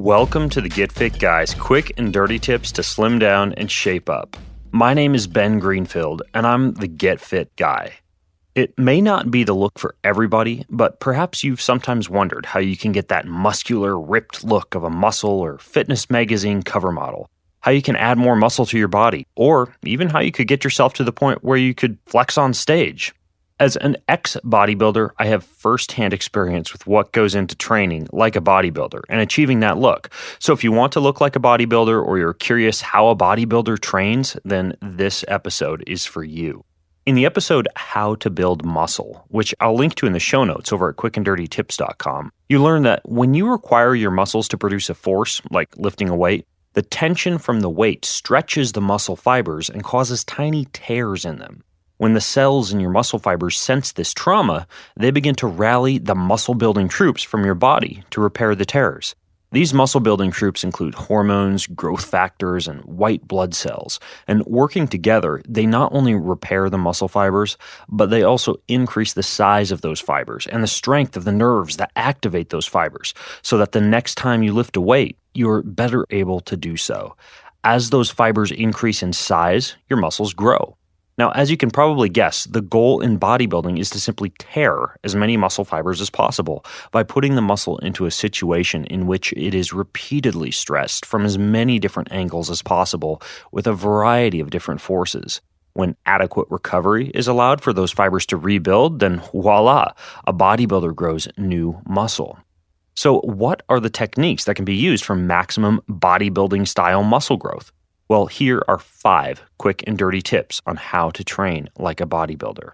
Welcome to the Get Fit Guys, quick and dirty tips to slim down and shape up. My name is Ben Greenfield, and I'm the Get Fit Guy. It may not be the look for everybody, but perhaps you've sometimes wondered how you can get that muscular, ripped look of a muscle or fitness magazine cover model, how you can add more muscle to your body, or even how you could get yourself to the point where you could flex on stage. As an ex-bodybuilder, I have first-hand experience with what goes into training like a bodybuilder and achieving that look. So if you want to look like a bodybuilder or you're curious how a bodybuilder trains, then this episode is for you. In the episode How to Build Muscle, which I'll link to in the show notes over at quickanddirtytips.com, you learn that when you require your muscles to produce a force, like lifting a weight, the tension from the weight stretches the muscle fibers and causes tiny tears in them. When the cells in your muscle fibers sense this trauma, they begin to rally the muscle-building troops from your body to repair the tears. These muscle-building troops include hormones, growth factors, and white blood cells. And working together, they not only repair the muscle fibers, but they also increase the size of those fibers and the strength of the nerves that activate those fibers, so that the next time you lift a weight, you're better able to do so. As those fibers increase in size, your muscles grow. Now, as you can probably guess, the goal in bodybuilding is to simply tear as many muscle fibers as possible by putting the muscle into a situation in which it is repeatedly stressed from as many different angles as possible with a variety of different forces. When adequate recovery is allowed for those fibers to rebuild, then voila, a bodybuilder grows new muscle. So what are the techniques that can be used for maximum bodybuilding style muscle growth? Well, here are 5 quick and dirty tips on how to train like a bodybuilder.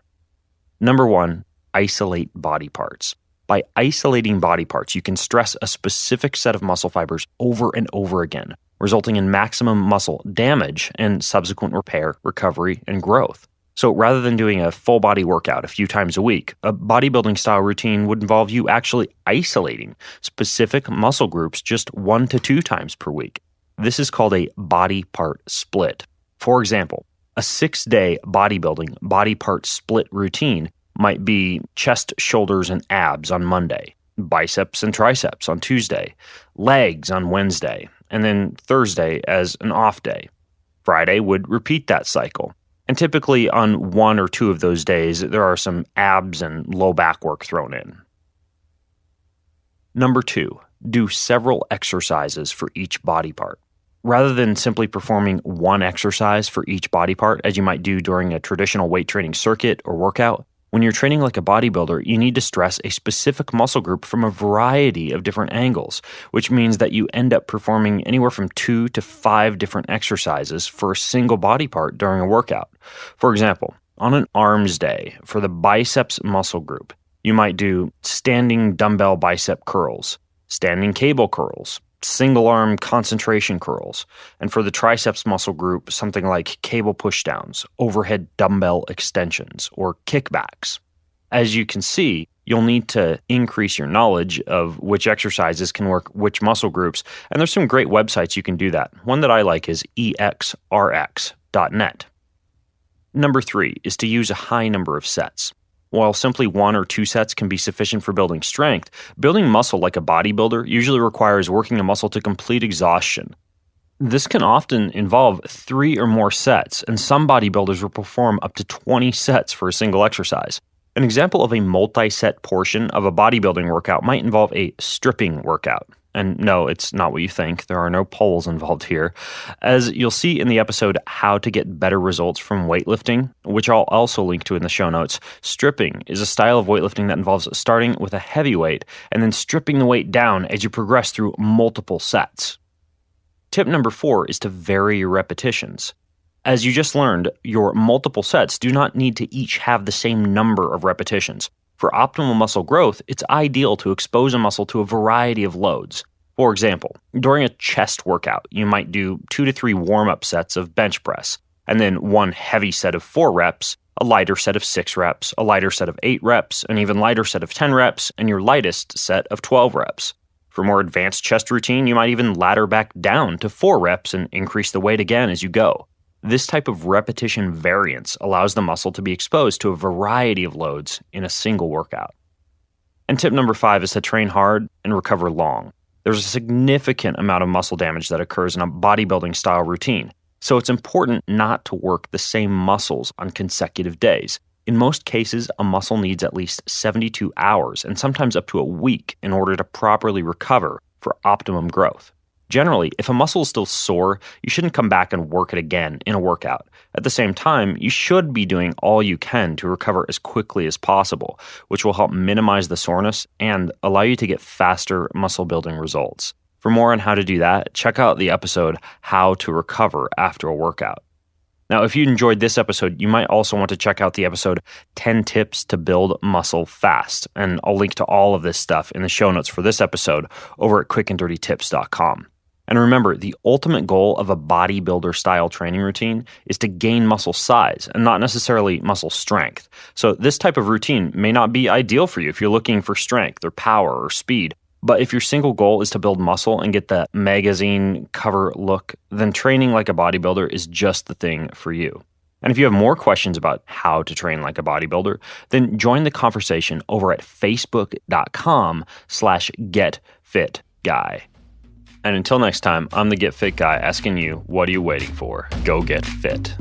Number 1, isolate body parts. By isolating body parts, you can stress a specific set of muscle fibers over and over again, resulting in maximum muscle damage and subsequent repair, recovery, and growth. So rather than doing a full body workout a few times a week, a bodybuilding style routine would involve you actually isolating specific muscle groups just 1 to 2 times per week. This is called a body part split. For example, a 6-day bodybuilding body part split routine might be chest, shoulders, and abs on Monday, biceps and triceps on Tuesday, legs on Wednesday, and then Thursday as an off day. Friday would repeat that cycle. And typically on 1 or 2 of those days, there are some abs and low back work thrown in. Number 2, do several exercises for each body part. Rather than simply performing one exercise for each body part, as you might do during a traditional weight training circuit or workout, when you're training like a bodybuilder, you need to stress a specific muscle group from a variety of different angles, which means that you end up performing anywhere from 2 to 5 different exercises for a single body part during a workout. For example, on an arms day for the biceps muscle group, you might do standing dumbbell bicep curls, standing cable curls, single arm concentration curls, and for the triceps muscle group, something like cable pushdowns, overhead dumbbell extensions, or kickbacks. As you can see, you'll need to increase your knowledge of which exercises can work which muscle groups, and there's some great websites you can do that. One that I like is exrx.net. Number 3 is to use a high number of sets. While simply 1 or 2 sets can be sufficient for building strength, building muscle like a bodybuilder usually requires working a muscle to complete exhaustion. This can often involve 3 or more sets, and some bodybuilders will perform up to 20 sets for a single exercise. An example of a multi-set portion of a bodybuilding workout might involve a stripping workout. And no, it's not what you think. There are no poles involved here. As you'll see in the episode How to Get Better Results from Weightlifting, which I'll also link to in the show notes, stripping is a style of weightlifting that involves starting with a heavy weight and then stripping the weight down as you progress through multiple sets. Tip number 4 is to vary your repetitions. As you just learned, your multiple sets do not need to each have the same number of repetitions. For optimal muscle growth, it's ideal to expose a muscle to a variety of loads. For example, during a chest workout, you might do 2 to 3 warm-up sets of bench press, and then 1 heavy set of 4 reps, a lighter set of 6 reps, a lighter set of 8 reps, an even lighter set of 10 reps, and your lightest set of 12 reps. For more advanced chest routine, you might even ladder back down to 4 reps and increase the weight again as you go. This type of repetition variance allows the muscle to be exposed to a variety of loads in a single workout. And tip number 5 is to train hard and recover long. There's a significant amount of muscle damage that occurs in a bodybuilding style routine, so it's important not to work the same muscles on consecutive days. In most cases, a muscle needs at least 72 hours and sometimes up to a week in order to properly recover for optimum growth. Generally, if a muscle is still sore, you shouldn't come back and work it again in a workout. At the same time, you should be doing all you can to recover as quickly as possible, which will help minimize the soreness and allow you to get faster muscle building results. For more on how to do that, check out the episode How to Recover After a Workout. Now, if you enjoyed this episode, you might also want to check out the episode 10 Tips to Build Muscle Fast, and I'll link to all of this stuff in the show notes for this episode over at quickanddirtytips.com. And remember, the ultimate goal of a bodybuilder style training routine is to gain muscle size and not necessarily muscle strength. So this type of routine may not be ideal for you if you're looking for strength or power or speed. But if your single goal is to build muscle and get that magazine cover look, then training like a bodybuilder is just the thing for you. And if you have more questions about how to train like a bodybuilder, then join the conversation over at facebook.com/getfitguy. And until next time, I'm the Get Fit Guy asking you, what are you waiting for? Go get fit.